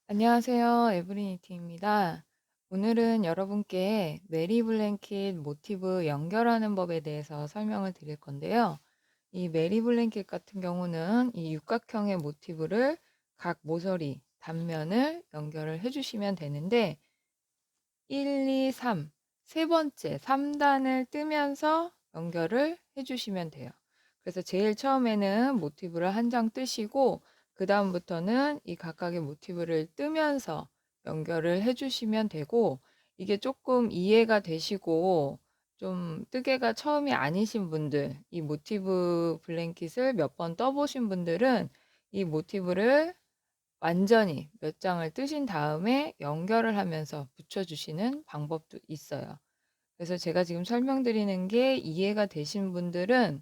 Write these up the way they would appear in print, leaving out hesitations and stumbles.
안녕하세요. 에브리니티입니다. 오늘은 여러분께 메리 블랭킷 모티브 연결하는 법에 대해서 설명을 드릴 건데요. 이 메리 블랭킷 같은 경우는 이 육각형의 모티브를 각 모서리, 단면을 연결을 해주시면 되는데 1, 2, 3, 세 번째 3단을 뜨면서 연결을 해주시면 돼요. 그래서 제일 처음에는 모티브를 한 장 뜨시고 그 다음부터는 이 각각의 모티브를 뜨면서 연결을 해주시면 되고, 이게 조금 이해가 되시고 좀 뜨개가 처음이 아니신 분들, 이 모티브 블랭킷을 몇 번 떠보신 분들은 이 모티브를 완전히 몇 장을 뜨신 다음에 연결을 하면서 붙여주시는 방법도 있어요. 그래서 제가 지금 설명드리는 게 이해가 되신 분들은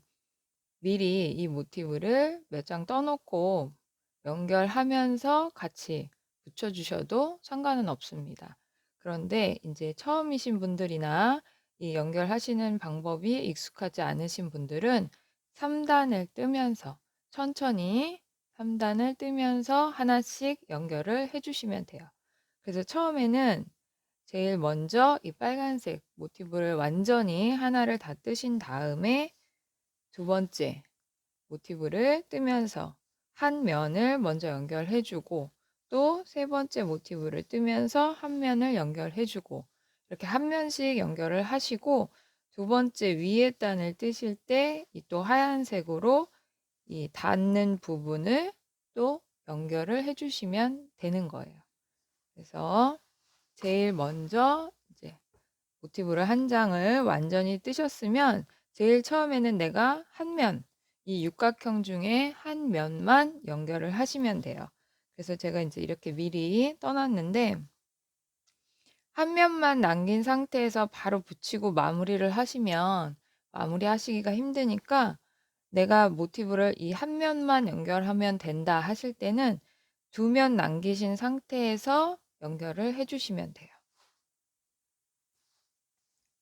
미리 이 모티브를 몇 장 떠놓고 연결하면서 같이 붙여주셔도 상관은 없습니다. 그런데 이제 처음이신 분들이나 이 연결하시는 방법이 익숙하지 않으신 분들은 3단을 뜨면서 천천히 3단을 뜨면서 하나씩 연결을 해주시면 돼요. 그래서 처음에는 제일 먼저 이 빨간색 모티브를 완전히 하나를 다 뜨신 다음에 두 번째 모티브를 뜨면서 한 면을 먼저 연결해 주고, 또 세 번째 모티브를 뜨면서 한 면을 연결해 주고, 이렇게 한 면씩 연결을 하시고 두 번째 위에 단을 뜨실 때 이 또 하얀색으로 이 닿는 부분을 또 연결을 해 주시면 되는 거예요. 그래서 제일 먼저 이제 모티브를 한 장을 완전히 뜨셨으면 제일 처음에는 내가 한 면, 이 육각형 중에 한 면만 연결을 하시면 돼요. 그래서 제가 이제 이렇게 미리 떠놨는데 한 면만 남긴 상태에서 바로 붙이고 마무리를 하시면 마무리하시기가 힘드니까, 내가 모티브를 이 한 면만 연결하면 된다 하실 때는 두 면 남기신 상태에서 연결을 해주시면 돼요.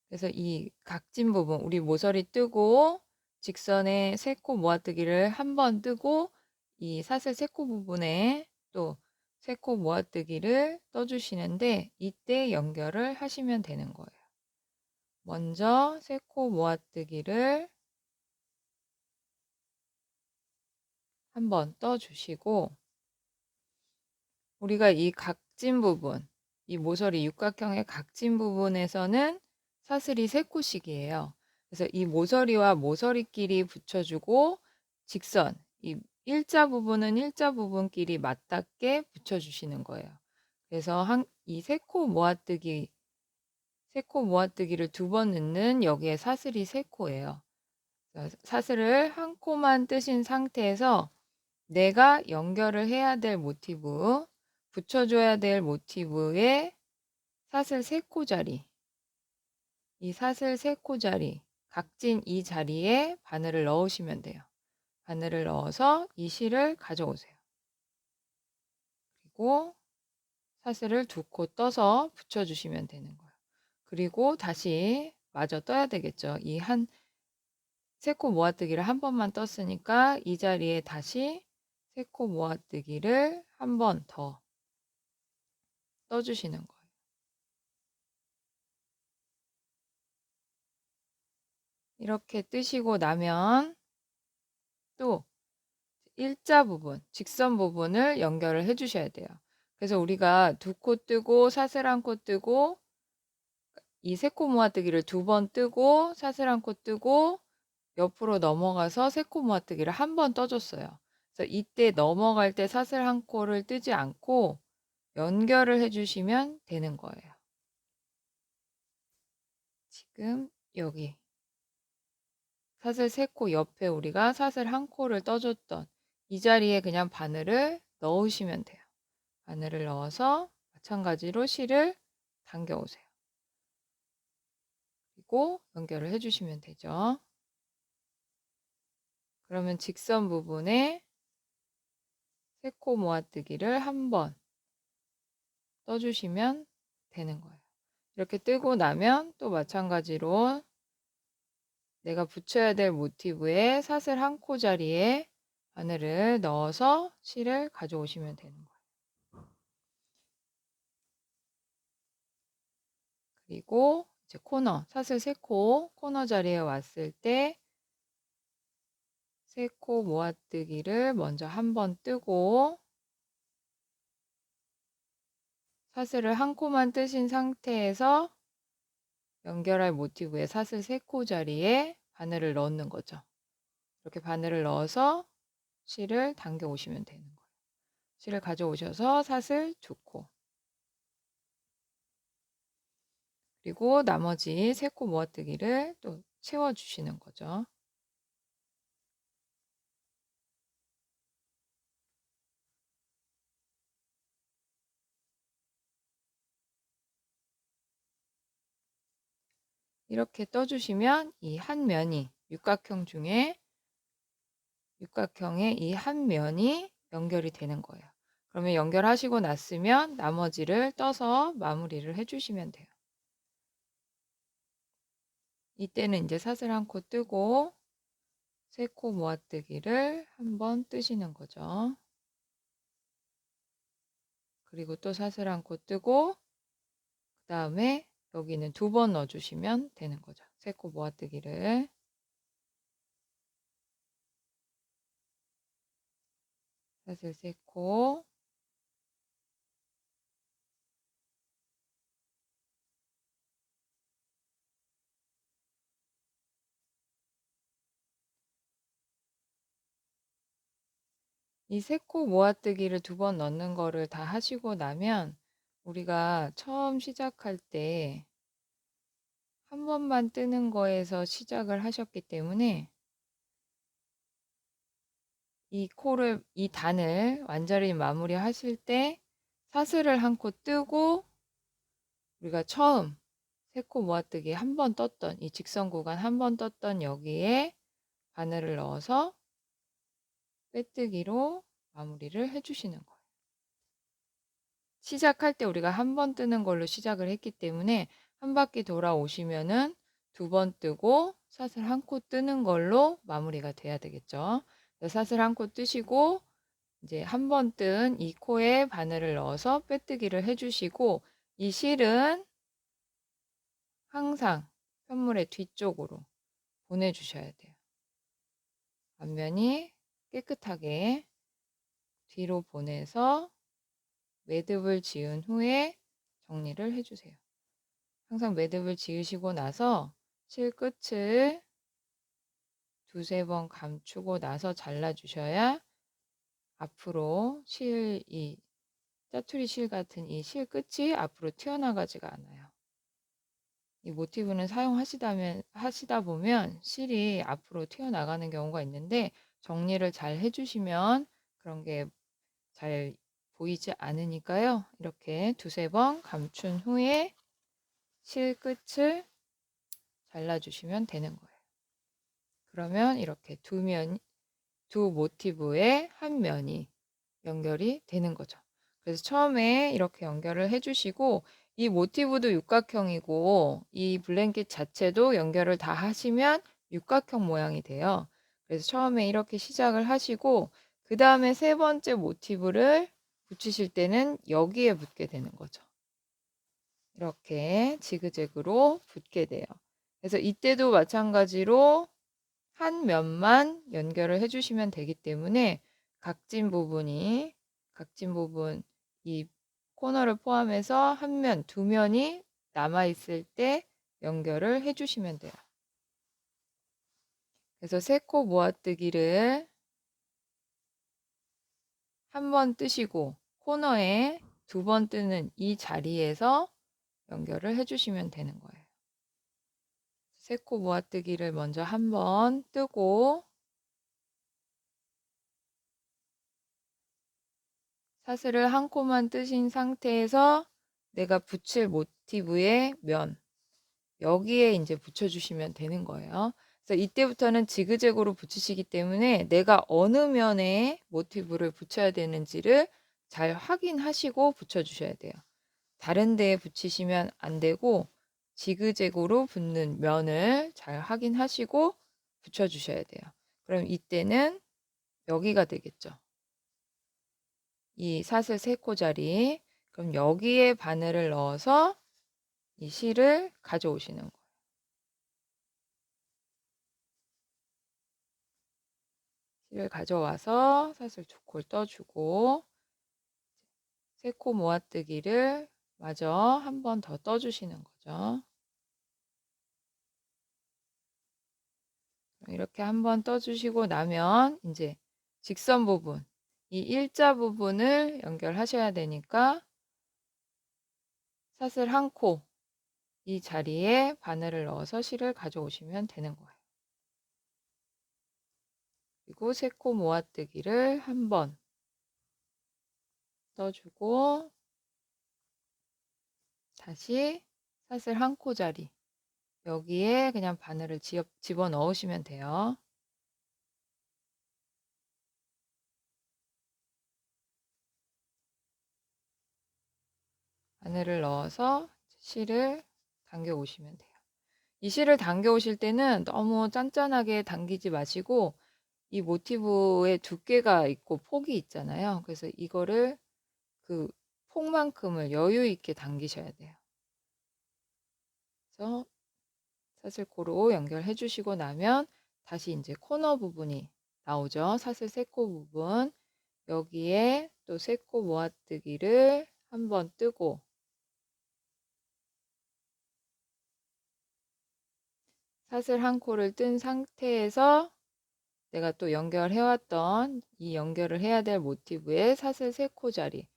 그래서 이 각진 부분, 우리 모서리 뜨고 직선에 세 코 모아뜨기를 한 번 뜨고 이 사슬 세 코 부분에 또 세 코 모아뜨기를 떠주시는데, 이때 연결을 하시면 되는 거예요. 먼저 세 코 모아뜨기를 한 번 떠주시고, 우리가 이 각진 부분, 이 모서리 육각형의 각진 부분에서는 사슬이 세 코씩이에요. 그래서 이 모서리와 모서리끼리 붙여주고 직선, 이 일자 부분은 일자 부분끼리 맞닿게 붙여주시는 거예요. 그래서 이 세 코 모아뜨기, 세 코 모아뜨기를 두 번 넣는 여기에 사슬이 세 코예요. 사슬을 한 코만 뜨신 상태에서 내가 연결을 해야 될 모티브, 붙여줘야 될 모티브의 사슬 세 코짜리, 이 사슬 세 코짜리, 각진 이 자리에 바늘을 넣으시면 돼요. 바늘을 넣어서 이 실을 가져오세요. 그리고 사슬을 두 코 떠서 붙여주시면 되는 거예요. 그리고 다시 마저 떠야 되겠죠. 이 세 코 모아뜨기를 한 번만 떴으니까 이 자리에 다시 세 코 모아뜨기를 한 번 더 떠주시는 거예요. 이렇게 뜨시고 나면 또 일자 부분, 직선 부분을 연결을 해 주셔야 돼요. 그래서 우리가 두 코 뜨고 사슬 한 코 뜨고 이 세 코 모아뜨기를 두 번 뜨고 사슬 한 코 뜨고 옆으로 넘어가서 세 코 모아뜨기를 한 번 떠줬어요. 그래서 이때 넘어갈 때 사슬 한 코를 뜨지 않고 연결을 해주시면 되는 거예요. 지금 여기 사슬 세 코 옆에 우리가 사슬 한 코를 떠줬던 이 자리에 그냥 바늘을 넣으시면 돼요. 바늘을 넣어서 마찬가지로 실을 당겨 오세요. 그리고 연결을 해주시면 되죠. 그러면 직선 부분에 세 코 모아뜨기를 한 번 떠주시면 되는 거예요. 이렇게 뜨고 나면 또 마찬가지로 내가 붙여야 될 모티브에 사슬 한 코 자리에 바늘을 넣어서 실을 가져오시면 되는 거예요. 그리고 이제 사슬 3코 코너 자리에 왔을 때 3코 모아뜨기를 먼저 한번 뜨고 사슬을 1코만 뜨신 상태에서 연결할 모티브의 사슬 3코 자리에 바늘을 넣는 거죠. 이렇게 바늘을 넣어서 실을 당겨 오시면 되는 거예요. 실을 가져오셔서 사슬 2코, 그리고 나머지 3코 모아뜨기를 또 채워주시는 거죠. 이렇게 떠주시면 이 한 면이 육각형 중에 육각형의 이 한 면이 연결이 되는 거예요. 그러면 연결하시고 났으면 나머지를 떠서 마무리를 해주시면 돼요. 이때는 이제 사슬 1코 뜨고 3코 모아뜨기를 한번 뜨시는 거죠. 그리고 또 사슬 1코 뜨고 그 다음에 여기는 2번 넣어주시면 되는 거죠. 3코 모아뜨기를. 사슬 3코, 이 3코 모아뜨기를 2번 넣는 거를 다 하시고 나면 우리가 처음 시작할 때 한 번만 뜨는 거에서 시작을 하셨기 때문에 이 단을 완전히 마무리 하실 때 사슬을 1코 뜨고 우리가 처음 3코 모아뜨기 한 번 떴던 이 직선 구간 한 번 떴던 여기에 바늘을 넣어서 빼뜨기로 마무리를 해주시는 거예요. 시작할 때 우리가 한 번 뜨는 걸로 시작을 했기 때문에 한 바퀴 돌아오시면은 2번 뜨고 사슬 1코 뜨는 걸로 마무리가 돼야 되겠죠. 사슬 1코 뜨시고 이제 한 번 뜬 이 코에 바늘을 넣어서 빼뜨기를 해주시고 이 실은 항상 편물의 뒤쪽으로 보내주셔야 돼요. 앞면이 깨끗하게 뒤로 보내서 매듭을 지은 후에 정리를 해주세요. 항상 매듭을 지으시고 나서 실 끝을 2-3번 감추고 나서 잘라주셔야 앞으로 이 짜투리 실 같은 이 실 끝이 앞으로 튀어나가지가 않아요. 이 모티브는 하시다 보면 실이 앞으로 튀어나가는 경우가 있는데 정리를 잘 해주시면 그런 게 잘 보이지 않으니까요. 이렇게 2-3번 감춘 후에 실 끝을 잘라주시면 되는 거예요. 그러면 이렇게 두 모티브의 한 면이 연결이 되는 거죠. 그래서 처음에 이렇게 연결을 해주시고 이 모티브도 육각형이고 이 블랭킷 자체도 연결을 다 하시면 육각형 모양이 돼요. 그래서 처음에 이렇게 시작을 하시고 그 다음에 3번째 모티브를 붙이실 때는 여기에 붙게 되는 거죠. 이렇게 지그재그로 붙게 돼요. 그래서 이때도 마찬가지로 한 면만 연결을 해주시면 되기 때문에 각진 부분 이 코너를 포함해서 한 면, 2면이 남아있을 때 연결을 해주시면 돼요. 그래서 3코 모아뜨기를 한 번 뜨시고 코너에 2번 뜨는 이 자리에서 연결을 해주시면 되는 거예요. 3코 모아뜨기를 먼저 한 번 뜨고 사슬을 1코만 뜨신 상태에서 내가 붙일 모티브의 면 여기에 이제 붙여주시면 되는 거예요. 그래서 이때부터는 지그재그로 붙이시기 때문에 내가 어느 면에 모티브를 붙여야 되는지를 잘 확인하시고 붙여주셔야 돼요. 다른 데에 붙이시면 안 되고 지그재그로 붙는 면을 잘 확인하시고 붙여주셔야 돼요. 그럼 이때는 여기가 되겠죠. 이 사슬 3코 자리. 그럼 여기에 바늘을 넣어서 이 실을 가져오시는 거예요. 실을 가져와서 사슬 2콜 떠주고 세 코 모아뜨기를 마저 한 번 더 떠주시는 거죠. 이렇게 한 번 떠주시고 나면 이제 직선 부분, 이 일자 부분을 연결하셔야 되니까 사슬 1코 이 자리에 바늘을 넣어서 실을 가져오시면 되는 거예요. 그리고 세 코 모아뜨기를 한 번 떠주고 다시 사슬 1코 자리 여기에 그냥 바늘을 집어 넣으시면 돼요. 바늘을 넣어서 실을 당겨 오시면 돼요. 이 실을 당겨 오실 때는 너무 짠짠하게 당기지 마시고 이 모티브의 두께가 있고 폭이 있잖아요. 그래서 이거를 그 폭만큼을 여유 있게 당기셔야 돼요. 그래서 사슬코로 연결해 주시고 나면 다시 이제 코너 부분이 나오죠. 사슬 세 코 부분. 여기에 또 세 코 모아뜨기를 한번 뜨고 사슬 1코를 뜬 상태에서 내가 또 연결해왔던 이 연결을 해야 될 모티브의 사슬 3코 자리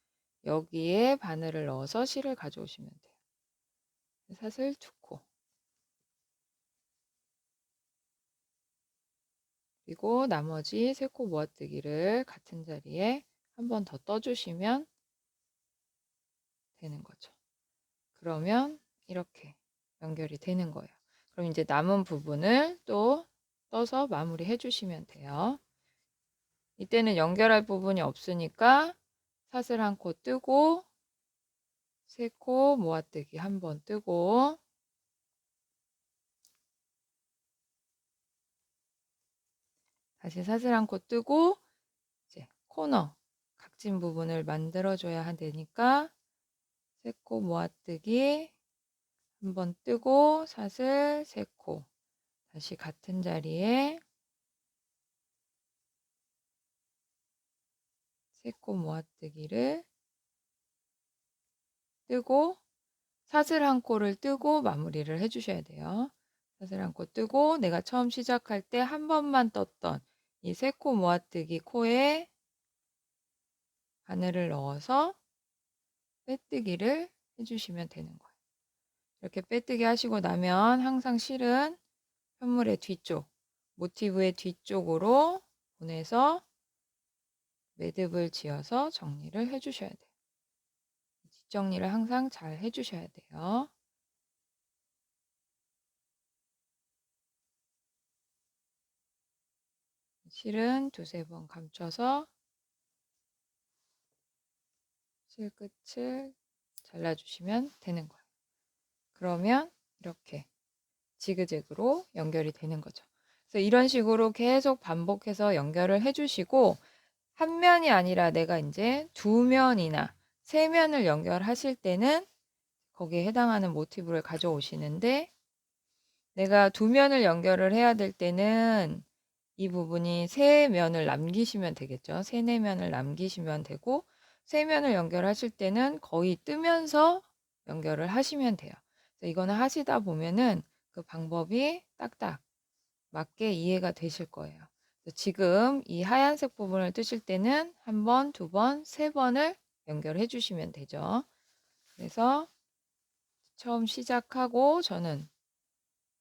여기에 바늘을 넣어서 실을 가져오시면 돼요. 사슬 2코 그리고 나머지 3코 모아뜨기를 같은 자리에 한 번 더 떠주시면 되는 거죠. 그러면 이렇게 연결이 되는 거예요. 그럼 이제 남은 부분을 또 떠서 마무리 해주시면 돼요. 이때는 연결할 부분이 없으니까 사슬 1코 뜨고 3코 모아뜨기 한 번 뜨고 다시 사슬 1코 뜨고 이제 코너 각진 부분을 만들어 줘야 되니까 3코 모아뜨기 한 번 뜨고 사슬 3코 다시 같은 자리에 3코 모아뜨기를 뜨고 사슬 1코를 뜨고 마무리를 해 주셔야 돼요. 사슬 1코 뜨고 내가 처음 시작할 때 한 번만 떴던 이 3코 모아뜨기 코에 바늘을 넣어서 빼뜨기를 해주시면 되는 거예요. 이렇게 빼뜨기 하시고 나면 항상 실은 편물의 뒤쪽, 모티브의 뒤쪽으로 보내서 매듭을 지어서 정리를 해주셔야 돼요. 뒷정리를 항상 잘 해주셔야 돼요. 실은 두세 번 감춰서 실 끝을 잘라주시면 되는 거예요. 그러면 이렇게 지그재그로 연결이 되는 거죠. 그래서 이런 식으로 계속 반복해서 연결을 해주시고 한 면이 아니라 내가 이제 2면이나 3면을 연결하실 때는 거기에 해당하는 모티브를 가져오시는데 내가 2면을 연결을 해야 될 때는 이 부분이 3면을 남기시면 되겠죠. 3, 4면을 남기시면 되고 3면을 연결하실 때는 거의 뜨면서 연결을 하시면 돼요. 그래서 이거는 하시다 보면은 그 방법이 딱딱 맞게 이해가 되실 거예요. 지금 이 하얀색 부분을 뜨실 때는 한 번, 2번, 3번을 연결해 주시면 되죠. 그래서 처음 시작하고 저는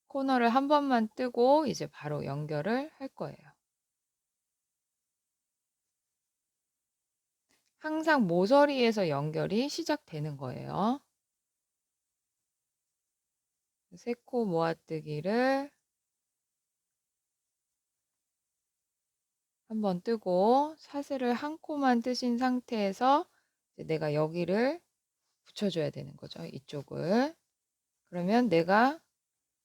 코너를 한 번만 뜨고 이제 바로 연결을 할 거예요. 항상 모서리에서 연결이 시작되는 거예요. 3코 모아뜨기를 한 번 뜨고 사슬을 1코만 뜨신 상태에서 내가 여기를 붙여줘야 되는 거죠. 이쪽을. 그러면 내가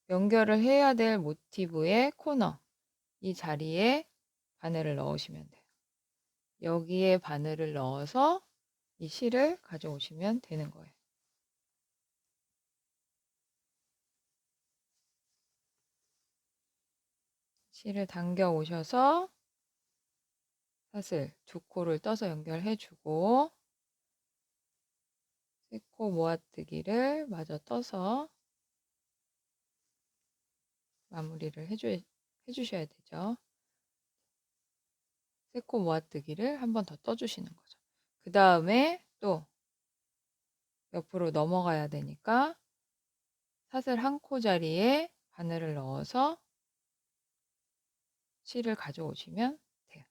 연결을 해야 될 모티브의 코너 이 자리에 바늘을 넣으시면 돼요. 여기에 바늘을 넣어서 이 실을 가져오시면 되는 거예요. 실을 당겨 오셔서 사슬 두 코를 떠서 연결해 주고, 세 코 모아뜨기를 마저 떠서 마무리를 해주셔야 되죠. 세 코 모아뜨기를 한 번 더 떠주시는 거죠. 그 다음에 또 옆으로 넘어가야 되니까 사슬 한 코 자리에 바늘을 넣어서 실을 가져오시면 돼요.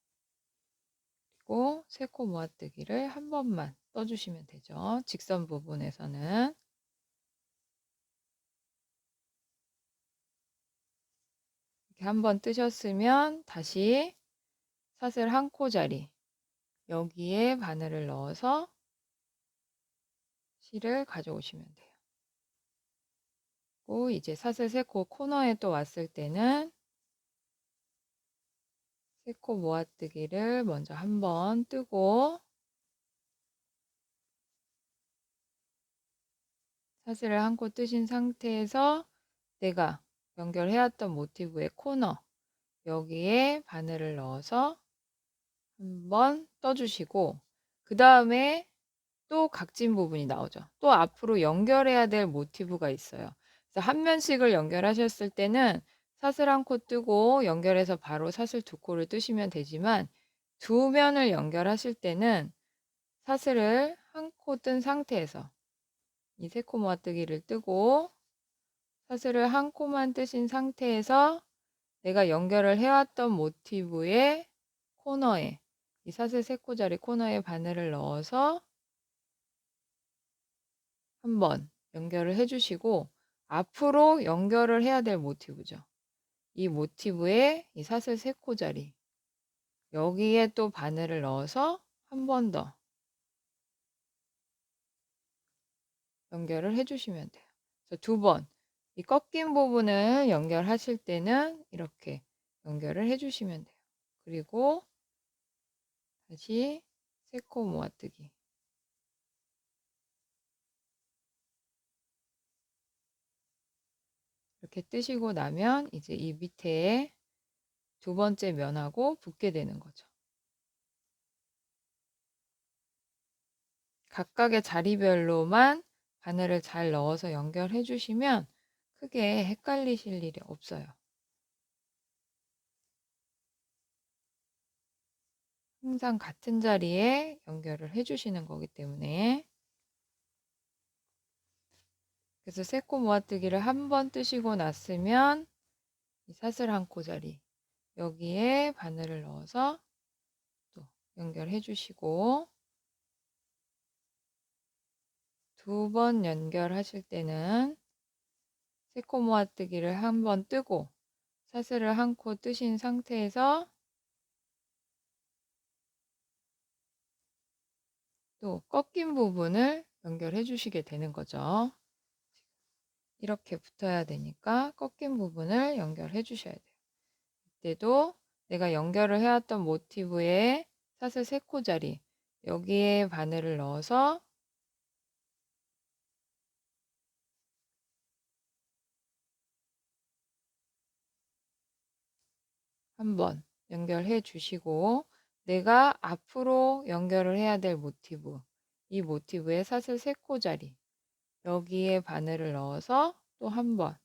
그리고 세 코 모아뜨기를 한 번만 떠주시면 되죠. 직선 부분에서는. 이렇게 한 번 뜨셨으면 다시 사슬 한 코 자리, 여기에 바늘을 넣어서 실을 가져오시면 돼요. 그리고 이제 사슬 세 코 코너에 또 왔을 때는 세 코 모아뜨기를 먼저 한 번 뜨고, 사슬을 한 코 뜨신 상태에서 내가 연결해왔던 모티브의 코너, 여기에 바늘을 넣어서 한번 떠주시고, 그 다음에 또 각진 부분이 나오죠. 또 앞으로 연결해야 될 모티브가 있어요. 그래서 한 면씩을 연결하셨을 때는 사슬 한 코 뜨고 연결해서 바로 사슬 두 코를 뜨시면 되지만, 두 면을 연결하실 때는 사슬을 한 코 뜬 상태에서 이 세 코 모아뜨기를 뜨고, 사슬을 한 코만 뜨신 상태에서 내가 연결을 해왔던 모티브의 코너에, 이 사슬 세 코짜리 코너에 바늘을 넣어서 한번 연결을 해주시고, 앞으로 연결을 해야 될 모티브죠. 이 모티브에 이 사슬 세 코짜리, 여기에 또 바늘을 넣어서 한 번 더 연결을 해주시면 돼요. 그래서 두 번, 이 꺾인 부분을 연결하실 때는 이렇게 연결을 해주시면 돼요. 그리고 다시 세 코 모아뜨기. 이렇게 뜨시고 나면 이제 이 밑에 두 번째 면하고 붙게 되는 거죠. 각각의 자리별로만 바늘을 잘 넣어서 연결해 주시면 크게 헷갈리실 일이 없어요. 항상 같은 자리에 연결을 해 주시는 거기 때문에. 그래서 세 코 모아뜨기를 한 번 뜨시고 났으면 이 사슬 한 코 자리, 여기에 바늘을 넣어서 또 연결해 주시고, 두 번 연결하실 때는 세 코 모아뜨기를 한 번 뜨고 사슬을 한 코 뜨신 상태에서 또 꺾인 부분을 연결해 주시게 되는 거죠. 이렇게 붙어야 되니까 꺾인 부분을 연결해 주셔야 돼요. 이때도 내가 연결을 해왔던 모티브의 사슬 세 코 자리, 여기에 바늘을 넣어서 한번 연결해 주시고, 내가 앞으로 연결을 해야 될 모티브, 이 모티브의 사슬 세 코 자리, 여기에 바늘을 넣어서 또 한 번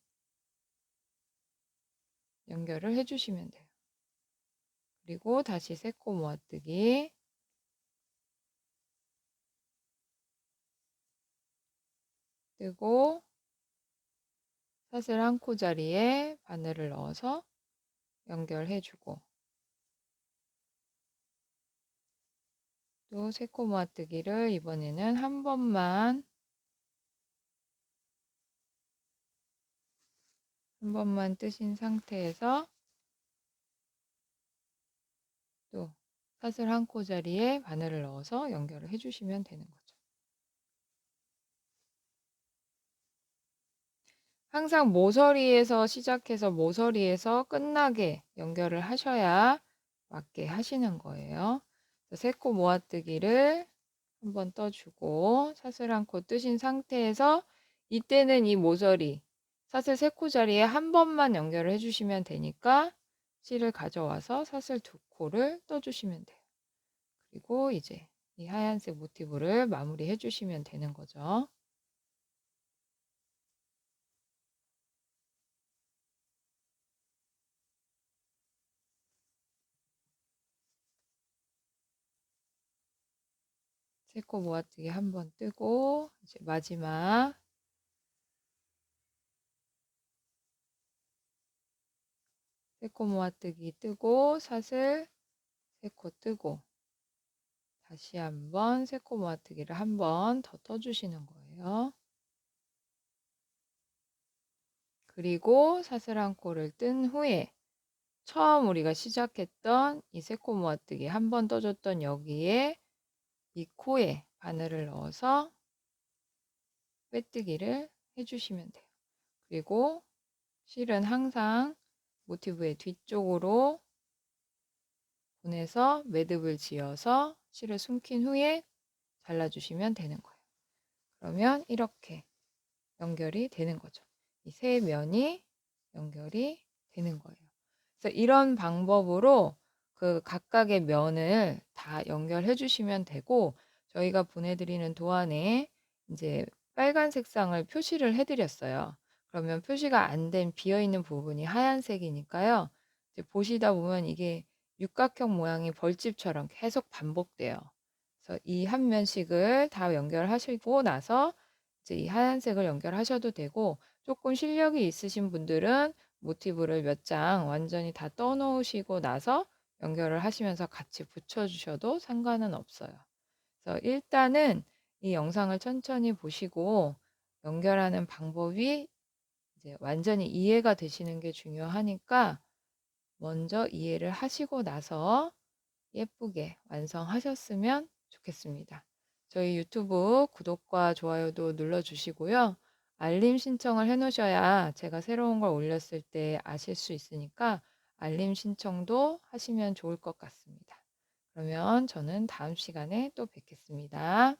연결을 해 주시면 돼요. 그리고 다시 세 코 모아뜨기, 뜨고 사슬 한 코 자리에 바늘을 넣어서 연결해 주고, 또 세 코 모아뜨기를 이번에는 한 번만 뜨신 상태에서 또 사슬 한 코 자리에 바늘을 넣어서 연결을 해주시면 되는 거죠. 항상 모서리에서 시작해서 모서리에서 끝나게 연결을 하셔야 맞게 하시는 거예요. 세 코 모아뜨기를 한번 떠주고 사슬 한 코 뜨신 상태에서 이때는 이 모서리 사슬 세 코 자리에 한 번만 연결을 해주시면 되니까 실을 가져와서 사슬 2코를 떠주시면 돼요. 그리고 이제 이 하얀색 모티브를 마무리해 주시면 되는 거죠. 세코 모아뜨기 한번 뜨고 이제 마지막 세코 모아뜨기 뜨고 사슬 3코 뜨고 다시 한번 세코 모아뜨기를 한번 더 떠주시는 거예요. 그리고 사슬 1코를 뜬 후에 처음 우리가 시작했던 이 세코 모아뜨기 한번 떠줬던 여기에 이 코에 바늘을 넣어서 빼뜨기를 해주시면 돼요. 그리고 실은 항상 모티브의 뒤쪽으로 보내서 매듭을 지어서 실을 숨긴 후에 잘라주시면 되는 거예요. 그러면 이렇게 연결이 되는 거죠. 이 세 면이 연결이 되는 거예요. 그래서 이런 방법으로 그 각각의 면을 다 연결해 주시면 되고, 저희가 보내드리는 도안에 이제 빨간 색상을 표시를 해드렸어요. 그러면 표시가 안 된 비어있는 부분이 하얀색이니까요. 이제 보시다 보면 이게 육각형 모양의 벌집처럼 계속 반복돼요. 그래서 이 한 면씩을 다 연결하시고 나서 이제 이 하얀색을 연결하셔도 되고, 조금 실력이 있으신 분들은 모티브를 몇 장 완전히 다 떠놓으시고 나서 연결을 하시면서 같이 붙여주셔도 상관은 없어요. 그래서 일단은 이 영상을 천천히 보시고 연결하는 방법이 이제 완전히 이해가 되시는 게 중요하니까 먼저 이해를 하시고 나서 예쁘게 완성하셨으면 좋겠습니다. 저희 유튜브 구독과 좋아요도 눌러주시고요. 알림 신청을 해놓으셔야 제가 새로운 걸 올렸을 때 아실 수 있으니까 알림 신청도 하시면 좋을 것 같습니다. 그러면 저는 다음 시간에 또 뵙겠습니다.